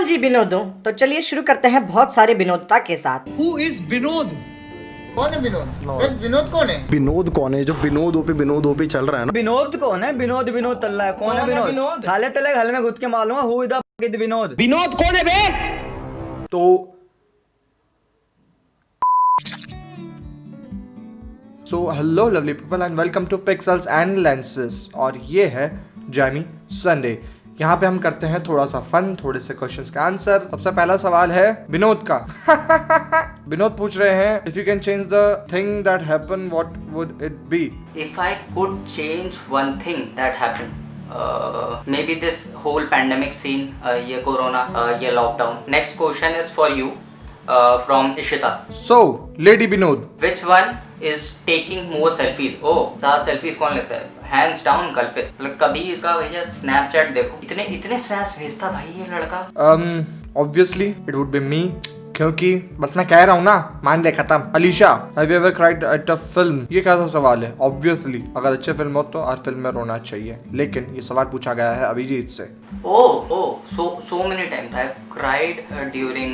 कौन जी विनोद हूँ? तो चलिए शुरू करते हैं बहुत सारे विनोदता के साथ। Who is Vinod? कौन है विनोद? बस विनोद कौन है? विनोद कौन है? जो विनोद ओपी चल रहा है ना। विनोद कौन है? विनोद तल्ला है। कौन है विनोद? थाले तले घर में घुस के मालूम है who is the Vinod. Vinod कौन है बे? तो hello lovely people and welcome to pixels and lenses. और ये है जैमी संडे। यहाँ पे हम करते हैं थोड़ा सा फन, थोड़े से क्वेश्चंस का आंसर। सबसे पहला सवाल है विनोद का। विनोद पूछ रहे हैं, if you can change the thing that happen what would it be? If I could change one thing that happened, maybe this whole pandemic scene, ये corona, ये lockdown. Next question is for you, from Ishita. So, Lady Vinod. Which one is taking more selfies? Oh, ज़्यादा selfies कौन लेता है? Hands down कल पे। मतलब कभी इसका भैया Snapchat देखो, इतने snaps भेजता भाई ये लड़का। Obviously it would be me, क्योंकि बस मैं कह रहा हूँ ना, मान ले खत्म। Alisha, have you ever cried at a film? ये कैसा सवाल है? Obviously अगर अच्छे फिल्म हो तो हर फिल्म में रोना चाहिए, लेकिन ये सवाल पूछा गया है अभिजीत से। So many times I've cried during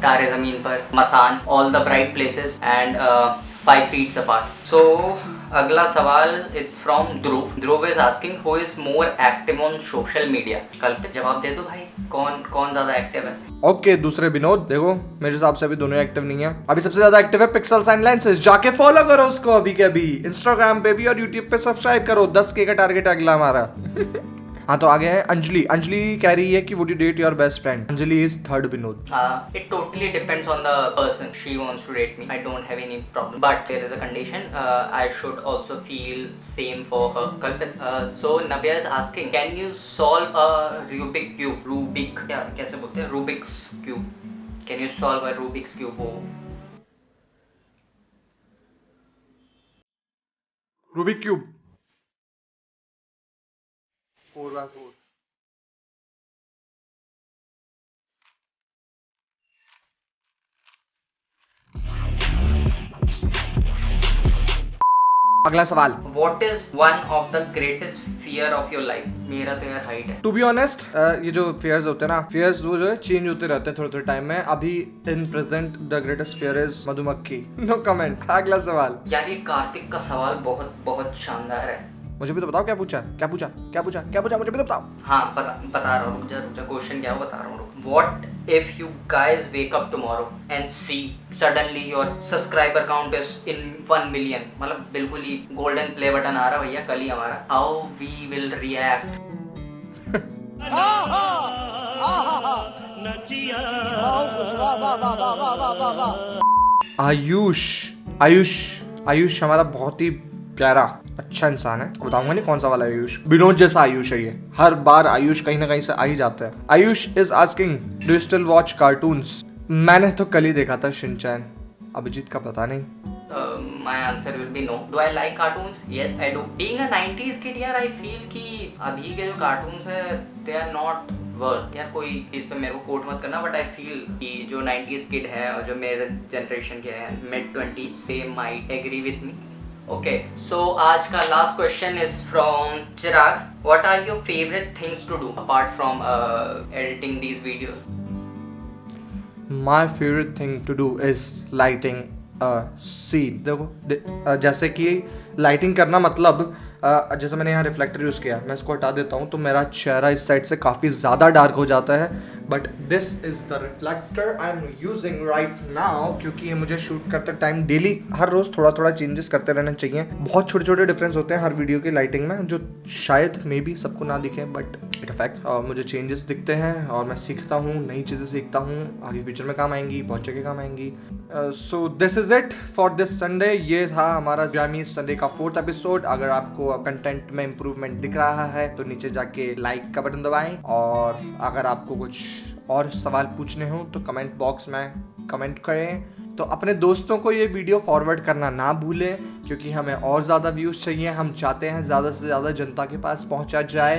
तारे ज़मीन पर, मसान, all the bright places and 5 feet apart. So अगला सवाल it's from Dhruv. Dhruv is asking who is more active on social media. कल पे जवाब दे दो भाई, कौन ज़्यादा एक्टिव है? ओके, दूसरे विनोद, देखो मेरे हिसाब से अभी दोनों एक्टिव नहीं है। अभी सबसे ज्यादा एक्टिव है पिक्सेल्स एंड लेंसेज। जाके फॉलो करो उसको अभी के अभी, इंस्टाग्राम पे भी और यूट्यूब पे सब्सक्राइब करो। 10K का टारगेट अगला हमारा। हाँ, तो आगे है अंजलि। अंजलि कह रही है कि would you date your best friend? Anjali is third Vinod. It totally depends on the person. She wants to date me, I don't have any problem, but there is a condition. I should also feel same for her. So Navya is asking, can you solve a Rubik cube? Rubik क्या कैसे बोलते हैं? Rubik's cube. Can you solve a Rubik's cube? Rubik cube 4x4। अगला सवाल, What is one of the greatest fear of your life? मेरा तो यार height है। टू बी ऑनेस्ट, ये जो फेयर्स होते हैं ना, फेयर्स वो जो है चेंज होते रहते हैं थोड़े थोड़े टाइम में। अभी in present the greatest fair is मधुमक्खी। No comment. अगला सवाल, यार ये कार्तिक का सवाल बहुत शानदार है। मुझे भी तो बताओ, क्या पूछा मुझे भी तो बताओ। हाँ बता रहा हूँ, रुक जा। क्वेश्चन क्या है बता रहा हूँ। What if you guys wake up tomorrow and see suddenly your subscriber count is in 1 million? मतलब बिल्कुल ही गोल्डन प्ले बटन आ रहा भैया कल ही हमारा। How we will react? Ayush हमारा बहुत ही प्यारा अच्छा इंसान है। बताऊंगा नहीं कौन सा वाला आयुष। विनोद जैसा आयुष है ये। हर बार आयुष कहीं ना कहीं से आ ही जाता है। Ayush is asking, do you still watch cartoons? मैंने तो कल ही देखा था शिनचैन। अभिजीत का पता नहीं। My answer will be no. Do I like cartoons? Yes, I do. Being a 90s kid यार, I feel कि अभी के जो cartoons है they are not worth. यार कोई इस पे मेरे को कोट मत करना, but I feel कि जो 90s kid है और जो मेरे generation के हैं mid 20s, they might agree with me. Okay, so आज का last question is from Chirag. What are your favorite things to do apart from editing these videos? My favorite thing to do is lighting a scene. देखो जैसे कि lighting करना मतलब जैसे मैंने यहाँ रिफ्लेक्टर यूज़ किया, मैं इसको हटा देता हूँ तो मेरा चेहरा इस साइड से काफ़ी ज़्यादा डार्क हो जाता है। But this is the reflector I am using right now, क्योंकि ये मुझे शूट करते टाइम डेली हर रोज़ थोड़ा चेंजेस करते रहना चाहिए। बहुत छोटे डिफरेंस होते हैं हर वीडियो की लाइटिंग में, जो शायद मे बी सबको ना दिखे, बट इट अफेक्ट। और मुझे चेंजेस दिखते हैं और मैं सीखता हूँ, नई चीज़ें सीखता हूँ, आगे फ्यूचर में काम आएंगी, बहुत जगह काम आएंगी। So this is it for this Sunday. ये था हमारा जैमी संडे का 4th एपिसोड। अगर आपको कंटेंट में इम्प्रूवमेंट दिख रहा है तो नीचे जाके लाइक का बटन दबाएं, और अगर आपको कुछ और सवाल पूछने हो तो कमेंट बॉक्स में कमेंट करें। तो अपने दोस्तों को ये वीडियो फॉरवर्ड करना ना भूलें, क्योंकि हमें और ज़्यादा व्यूज़ चाहिए। हम चाहते हैं ज़्यादा से ज़्यादा जनता के पास पहुंचा जाए,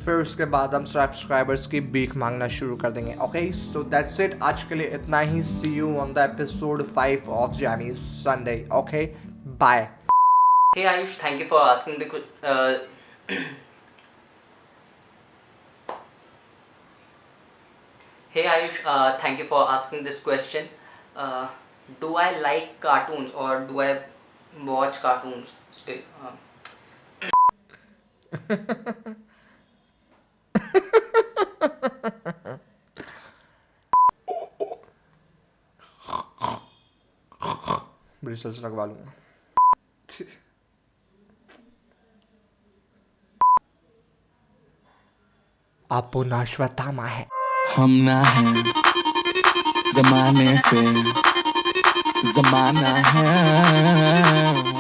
फिर उसके बाद हम सब्सक्राइबर्स की भीख मांगना शुरू कर देंगे। Okay, so that's it. आज के लिए इतना ही। See you on the episode 5 ऑफ Jamie Sunday. Okay, bye. Hey Ayush, thank you for asking the Hey Ayush, thank you for asking this question. Do I like cartoons or do I watch cartoons still? Bristles लगवा लूंगा। अपना श्वेतामा है। हम ना है जमाने से, जमाना है।